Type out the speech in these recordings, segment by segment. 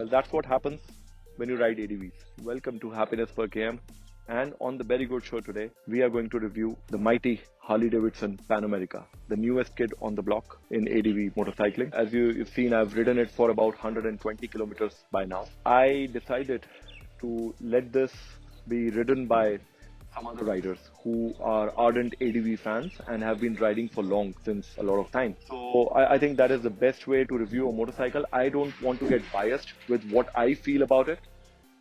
that's what happens when you ride ADVs. Welcome to Happiness Per KM. And on the very good show today, we are going to review the mighty Harley Davidson Pan America, the newest kid on the block in ADV motorcycling. As you've seen, I've ridden it for about 120 kilometers by now. I decided to let this be ridden by some other riders who are ardent ADV fans and have been riding for long, since a lot of time. So I think that is the best way to review a motorcycle. I don't want to get biased with what I feel about it.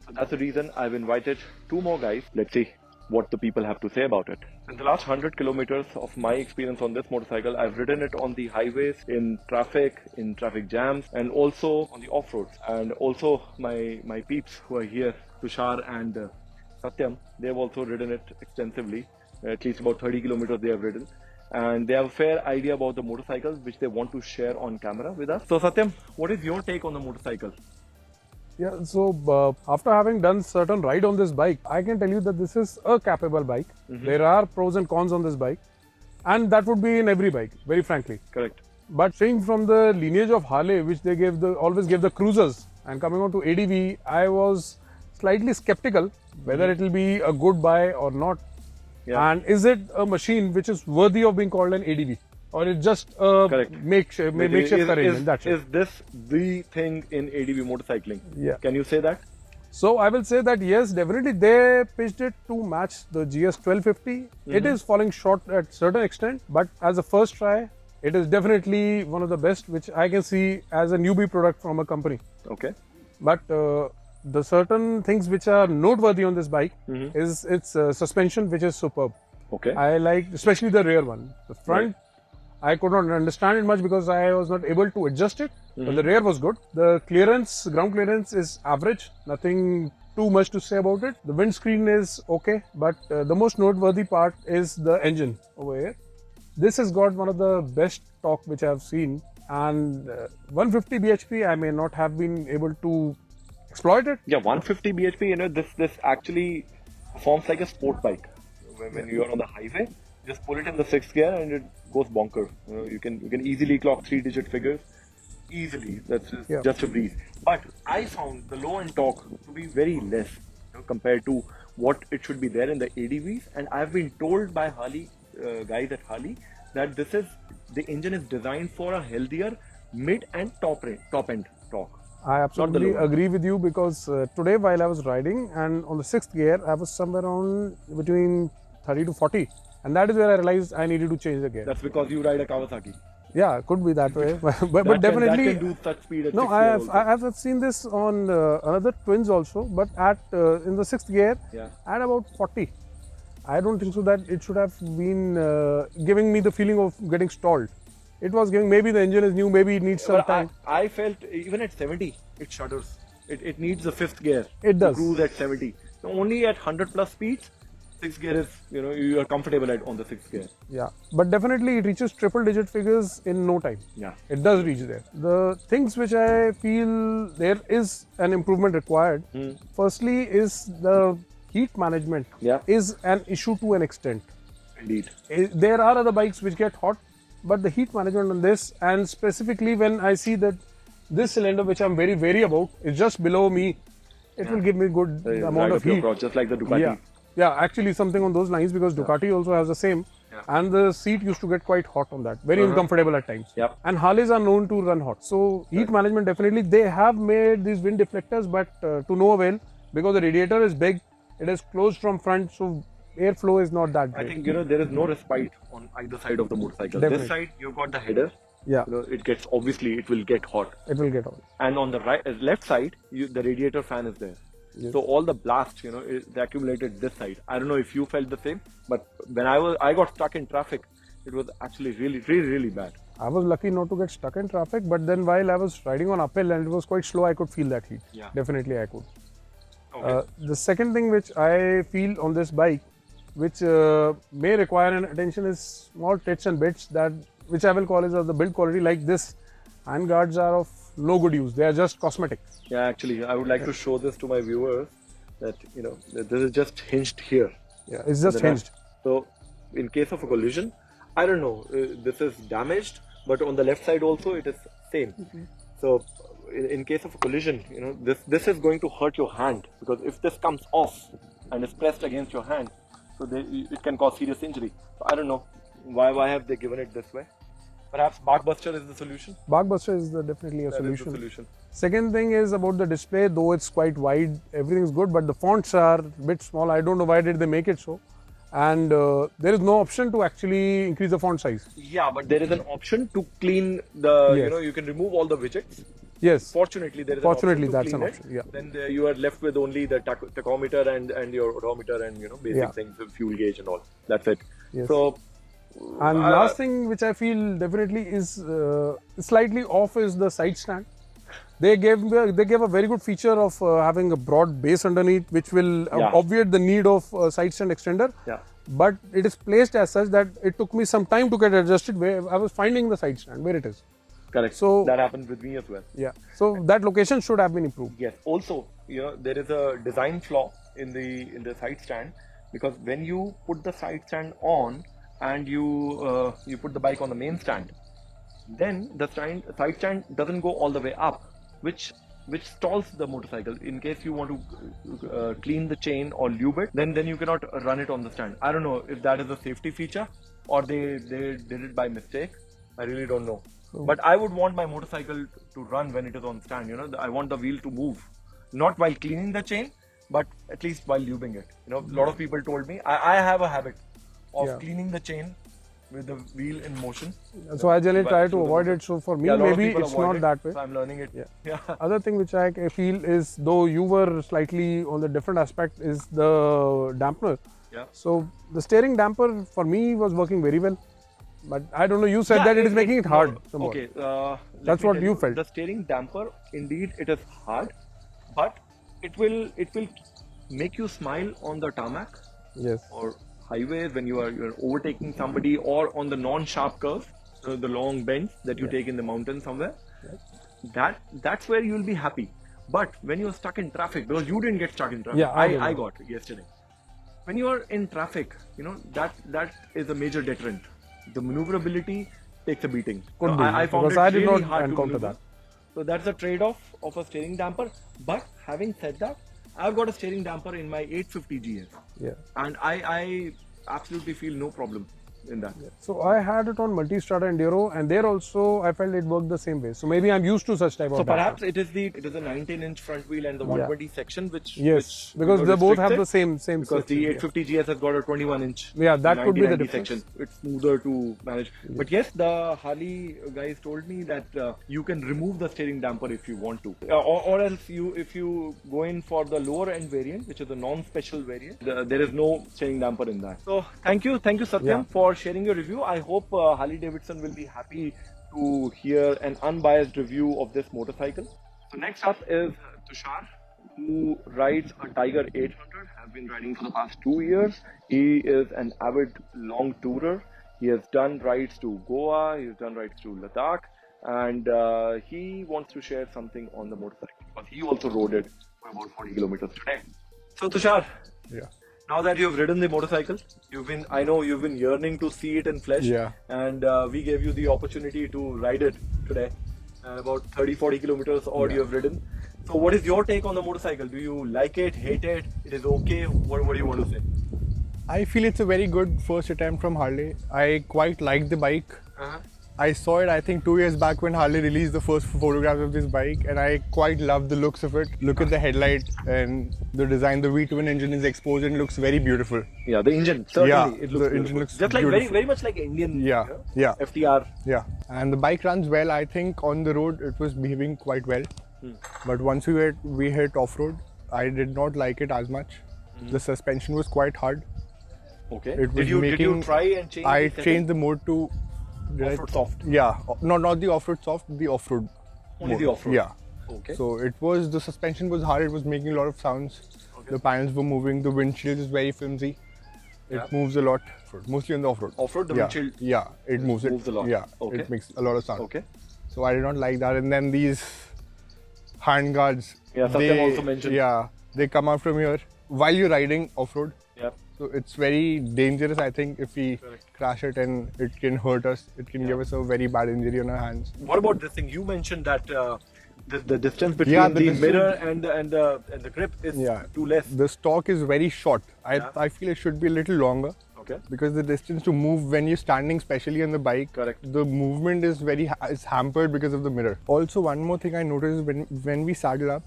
So that's the reason I've invited two more guys. Let's see what the people have to say about it. In the last 100 kilometers of my experience on this motorcycle, I've ridden it on the highways, in traffic jams, and also on the off-roads. And also my peeps who are here, Tushar and Satyam, they've also ridden it extensively. At least about 30 kilometers they have ridden. And they have a fair idea about the motorcycles, which they want to share on camera with us. So Satyam, what is your take on the motorcycle? Yeah, so after having done certain ride on this bike, I can tell you that this is a capable bike. There are pros and cons on this bike, and that would be in every bike, very frankly. Correct. But seeing from the lineage of Harley, which they always gave the cruisers, and coming on to ADV, I was slightly skeptical whether it will be a good buy or not. Yeah. And is it a machine which is worthy of being called an ADV? Or it's just a makeshift arrangement? That's it. Is this the thing in ADV motorcycling? Yeah. Can you say that? So I will say that yes, definitely they pitched it to match the GS 1250. It is falling short at certain extent, but as a first try, it is definitely one of the best, which I can see as a newbie product from a company. Okay. But the certain things which are noteworthy on this bike is its suspension, which is superb. Okay. I like especially the rear one. The front, I could not understand it much because I was not able to adjust it, but the rear was good. The clearance, ground clearance is average, nothing too much to say about it. The windscreen is okay, but the most noteworthy part is the engine over here. This has got one of the best torque which I have seen, and 150 bhp, I may not have been able to exploit it. Yeah, 150 bhp, you know, this actually performs like a sport bike. When you are on the highway, just pull it in the 6th gear and it goes bonkers. You know, you can easily clock 3-digit figures easily. That's just a breeze. But I found the low end torque to be very less, you know, compared to what it should be there in the ADVs. And I've been told by Harley guys at Harley that the engine is designed for a healthier mid and top end torque. I absolutely agree with you, because today while I was riding and on the 6th gear, I was somewhere around between 30 to 40. And that is where I realized I needed to change the gear. That's because you ride a Kawasaki. Yeah, could be that way. but definitely. That can do such speed at 6th No, gear I have seen this on another twins also, but at in the 6th gear, at about 40. I don't think so that it should have been giving me the feeling of getting stalled. It was giving, maybe the engine is new, maybe it needs some time. I felt even at 70, it shudders. It needs the 5th gear. It does. To cruise at 70. So only at 100 plus speeds, 6th gear is, you know, you are comfortable on the 6th gear. Yeah, but definitely it reaches triple-digit figures in no time. Yeah. It does reach there. The things which I feel there is an improvement required, firstly is the heat management is an issue to an extent. Indeed. There are other bikes which get hot, but the heat management on this, and specifically when I see that this cylinder, which I'm very wary about, is just below me, it will give me good amount of heat. Just like the Ducati. Yeah, actually something on those lines, because Ducati also has the same. And the seat used to get quite hot on that, very uncomfortable at times. And Harleys are known to run hot. So heat management, definitely, they have made these wind deflectors, but to no avail, because the radiator is big, it is closed from front, so airflow is not that great. I think, you know, there is no respite on either side of the motorcycle. Definitely. This side, you've got the header. Yeah. You know, it gets, obviously, it will get hot. It will get hot. And on the left side, the radiator fan is there. Yes. So all the blast, you know, they accumulated this side. I don't know if you felt the same, but when I got stuck in traffic, it was actually really bad. I was lucky not to get stuck in traffic, but then while I was riding on uphill and it was quite slow, I could feel that heat. Yeah. Definitely I could. Okay. The second thing which I feel on this bike, which may require an attention, is small tits and bits, that which I will call is of the build quality. Like this, handguards are of no good use. They are just cosmetic. Yeah, actually, I would like to show this to my viewers, that, you know, that this is just hinged here. Yeah, it's just hinged. So, in case of a collision, I don't know, this is damaged, but on the left side also it is same. So, in case of a collision, this is going to hurt your hand, because if this comes off and is pressed against your hand, so it can cause serious injury. So I don't know why have they given it this way. Perhaps bark buster is the solution. Bark buster is definitely a That is the solution. solution. Second thing is about the display. Though it's quite wide, everything is good, but the fonts are a bit small. I don't know why did they make it so. And there is no option to actually increase the font size. Yeah, but there is an option to clean the. Yes. You can remove all the widgets. Yes. Fortunately, there is Fortunately, an option that's to an clean option. Yeah. Then you are left with only the tachometer and your odometer and basic Yeah. things, the fuel gauge and all. That's it. Yes. So. And last thing which I feel definitely is slightly off is the side stand. They gave a very good feature of having a broad base underneath, which will obviate the need of side stand extender. Yeah. But it is placed as such that it took me some time to get adjusted. Where I was finding the side stand where it is. Correct. So that happened with me as well. Yeah. So that location should have been improved. Yes. Also, there is a design flaw in the side stand, because when you put the side stand on and you put the bike on the main stand, then the side stand doesn't go all the way up, which stalls the motorcycle. In case you want to clean the chain or lube it, then you cannot run it on the stand. I don't know if that is a safety feature or they did it by mistake. I really don't know. But I would want my motorcycle to run when it is on stand. I want the wheel to move, not while cleaning the chain, but at least while lubing it. A lot of people told me I have a habit of cleaning the chain with the wheel in motion. So I generally try to avoid it. So for me, maybe it's not that way. So I'm learning it. Yeah. Other thing which I feel is, though you were slightly on the different aspect, is the dampener. Yeah. So the steering damper for me was working very well. But I don't know, you said that it is making it hard. Somewhat. Okay. That's what you felt. The steering damper, indeed, it is hard, but it will make you smile on the tarmac. Yes. Or highways when you're overtaking somebody, or on the non-sharp curves, the long bends that you take in the mountains somewhere. Yes. That's where you'll be happy. But when you're stuck in traffic, because you didn't get stuck in traffic, I got yesterday. When you are in traffic, that is a major deterrent. The maneuverability takes a beating. I found because it I did really not hard encounter to that. So that's a trade-off of a steering damper. But having said that, I've got a steering damper in my 850 GS. Yeah. And I absolutely feel no problem in that. Yeah. So I had it on Multistrada Enduro, and there also I felt it worked the same way. So maybe I'm used to such type of. So perhaps it is a 19-inch front wheel and the 120 section, which because they both have the same. Because the 850 GS has got a 21-inch. Yeah, that could be the difference. Section. It's smoother to manage. But yes, the Harley guys told me that you can remove the steering damper if you want to, or else if you go in for the lower end variant, which is the non-special variant, there is no steering damper in that. So thank you Satyam for sharing your review. I hope Harley Davidson will be happy to hear an unbiased review of this motorcycle. So next up is Tushar, who rides a Tiger 800, have been riding for the past 2 years. He is an avid long tourer. He has done rides to Goa, he has done rides to Ladakh, and he wants to share something on the motorcycle, because he also rode it for about 40 kilometers today. So Tushar, now that you've ridden the motorcycle, I know you've been yearning to see it in flesh. Yeah. And we gave you the opportunity to ride it today. About 30-40 kilometers odd you have ridden. So what is your take on the motorcycle? Do you like it, hate it? It is okay? What do you want to say? I feel it's a very good first attempt from Harley. I quite like the bike. I saw it, I think 2 years back when Harley released the first photographs of this bike, and I quite love the looks of it. Look at the headlight and the design. The V twin engine is exposed and looks very beautiful. Yeah, the engine, certainly it looks the beautiful. engine looks just like beautiful. very much like Indian FTR. Yeah, and the bike runs well. I think on the road it was behaving quite well. But once we hit off-road, I did not like it as much. The suspension was quite hard. Okay. Did you try and change? I changed the mode to off-road soft. Yeah, not the off-road soft, the off-road. Only mode. the off-road. Yeah. Okay. So the suspension was hard. It was making a lot of sounds. Okay. The panels were moving. The windshield is very flimsy. It moves a lot. Mostly on the off-road. Off-road, the windshield. Yeah, it moves. Moves a lot. Yeah. Okay. It makes a lot of sound. Okay. So I did not like that. And then these hand guards. Yeah, Satyam also mentioned. Yeah, they come out from here while you're riding off-road. Yeah. So it's very dangerous, I think, if we crash it, and it can hurt us. It can give us a very bad injury on our hands. What about this thing? You mentioned that The distance between the mirror and the grip is too less. The stalk is very short. I feel it should be a little longer. Okay. Because the distance to move when you're standing, especially on the bike, correct, the movement is is hampered because of the mirror. Also, one more thing I noticed is when we saddle up,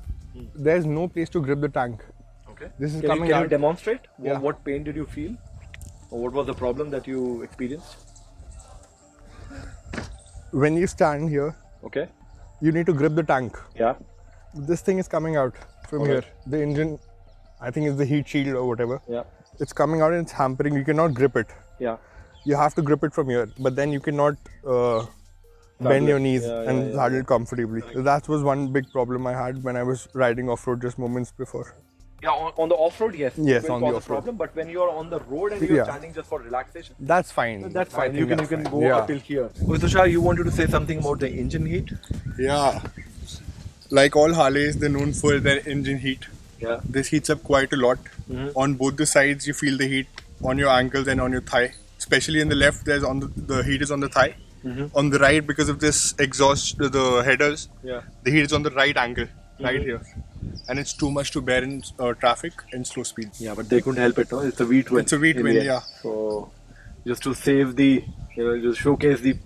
there's no place to grip the tank. Okay. This is Can you demonstrate? Yeah. What pain did you feel? Or what was the problem that you experienced? When you stand here, okay, you need to grip the tank. Yeah. This thing is coming out from here. The engine, I think, is the heat shield or whatever. Yeah. It's coming out and it's hampering. You cannot grip it. Yeah. You have to grip it from here, but then you cannot bend your knees and saddle comfortably. So that was one big problem I had when I was riding off-road just moments before. Yeah, on the off-road, yes. Yes, it will on the cause a off-road. problem, but when you're on the road and you're standing just for relaxation, that's fine. That's fine. You can go Yeah. up till here. Tushar, you wanted to say something about the engine heat? Yeah. Like all Harleys, they're known for their engine heat. Yeah. This heats up quite a lot. On both the sides, you feel the heat on your ankles and on your thigh. Especially in the left, there's the heat is on the thigh. On the right, because of this exhaust, the headers, the heat is on the right ankle, right here. And it's too much to bear in traffic in slow speed. Yeah, but they couldn't help it, no? It's a V twin. It's a V twin, yeah. So, just to save just showcase the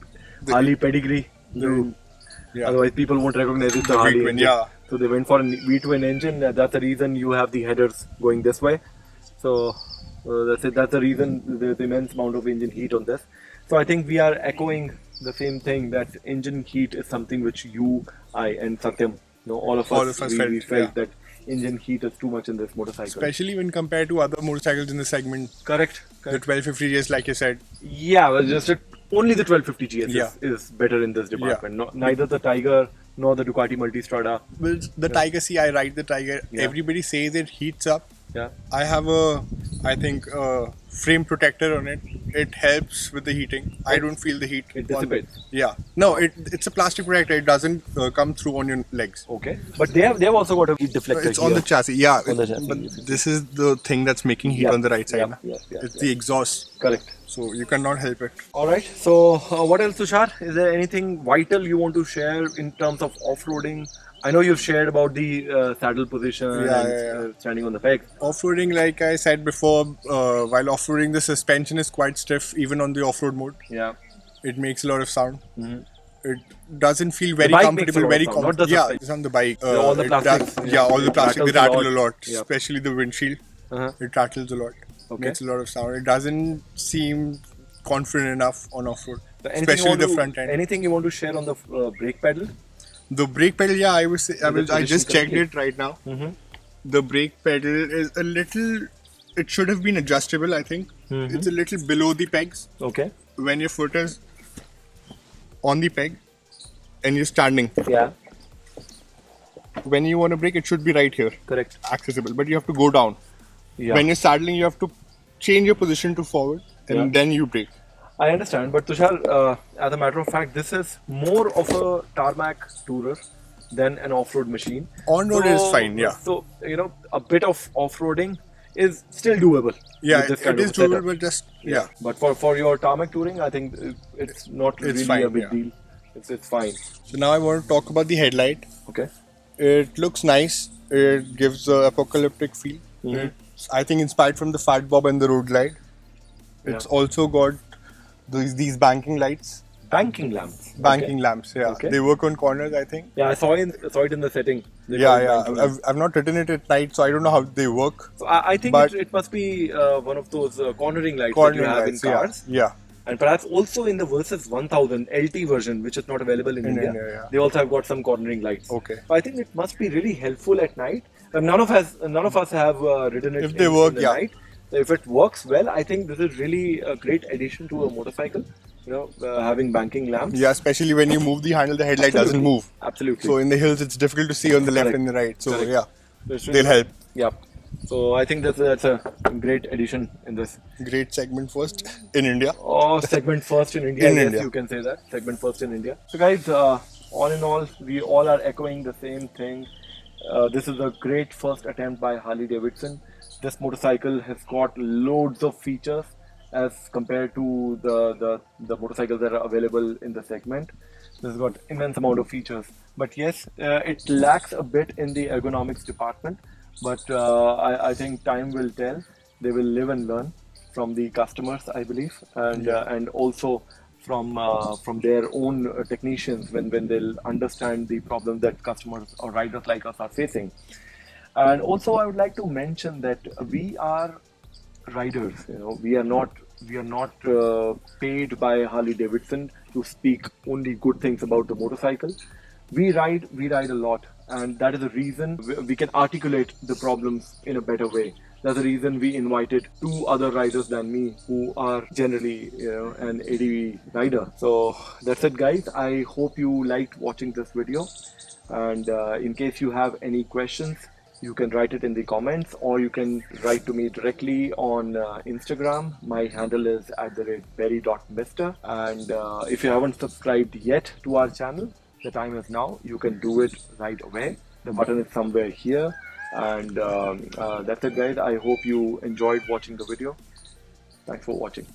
Harley pedigree. Otherwise, people won't recognize it's a Harley V-twin, engine. So they went for a V-twin engine. That's the reason you have the headers going this way. So that's it. That's the reason there's immense amount of engine heat on this. So I think we are echoing the same thing, that engine heat is something which you, I, and Satyam, all of us felt that engine heat is too much in this motorcycle. Especially when compared to other motorcycles in the segment. Correct. The 1250 GS, like you said. Yeah, well, only the 1250 GS is better in this department. Neither the Tiger nor the Ducati Multistrada. Well, the Tiger, see, I ride the Tiger. Everybody says it heats up. Yeah. I have I think, frame protector on it. It helps with the heating. I don't feel the heat. It dissipates. No, it's a plastic protector. It doesn't come through on your legs. Okay. But they have also got a heat deflector. It's on the chassis. Yeah. On the chassis. But this is the thing that's making heat on the right side. It's the exhaust. Correct. So you cannot help it. Alright. So what else, Tushar? Is there anything vital you want to share in terms of off-roading? I know you've shared about the saddle position and standing on the pegs. Off-roading, like I said before, while off-roading, the suspension is quite stiff even on the off-road mode. Yeah. It makes a lot of sound. It doesn't feel very comfortable, very comfortable. Yeah, it's on the bike. All the plastics. All the plastic, they rattle a lot. Yeah. Especially the windshield. It rattles a lot. Okay. Makes a lot of sound. It doesn't seem confident enough on off-road. Especially the front end. Anything you want to share on the brake pedal? The brake pedal, I just checked it right now. The brake pedal is a little, it should have been adjustable, I think. It's a little below the pegs. Okay. When your foot is on the peg and you're standing. Yeah. When you want to brake, it should be right here. Correct. Accessible, but you have to go down. Yeah. When you're saddling, you have to change your position to forward and then you brake. I understand, but Tushar, as a matter of fact, this is more of a tarmac tourer than an off-road machine. On-road is fine, So, a bit of off-roading is still doable. Yeah, it is doable, but just, But for your tarmac touring, I think it's not really a big deal. It's fine. So now I want to talk about the headlight. Okay. It looks nice. It gives an apocalyptic feel. It's, I think, inspired from the Fat Bob and the Road Glide. It's also got these banking lights. Banking lamps. Banking lamps, yeah. Okay. They work on corners, I think. Yeah, I saw it in the setting. I've not written it at night, so I don't know how they work. So I think it must be one of those cornering lights that you have in cars. Yeah. And perhaps also in the Versys 1000 LT version, which is not available in India, they also have got some cornering lights. Okay. So I think it must be really helpful at night. None of us have ridden it if they work, in the night. So if it works well, I think this is really a great addition to a motorcycle. Having banking lamps. Yeah, especially when you move the handle, the headlight doesn't move. Absolutely. So in the hills, it's difficult to see on the left and the right. So they'll help. Yeah. So I think that's a great addition in this. Great segment first in India. Oh, segment first in India. India. You can say that. Segment first in India. So guys, all in all, we all are echoing the same thing. This is a great first attempt by Harley Davidson. This motorcycle has got loads of features as compared to the motorcycles that are available in the segment. This has got immense amount of features. But yes, it lacks a bit in the ergonomics department. But I think time will tell. They will live and learn from the customers, I believe, and also from their own technicians when they'll understand the problems that customers or riders like us are facing. And also, I would like to mention that we are riders. We are not paid by Harley Davidson to speak only good things about the motorcycle. We ride a lot, and that is the reason we can articulate the problems in a better way. That's the reason we invited two other riders than me who are generally an ADV rider. So that's it, guys. I hope you liked watching this video, and in case you have any questions, you can write it in the comments, or you can write to me directly on Instagram. My handle is @berry.mister. And if you haven't subscribed yet to our channel, the time is now. You can do it right away. The button is somewhere here. And that's it, guys. I hope you enjoyed watching the video. Thanks for watching.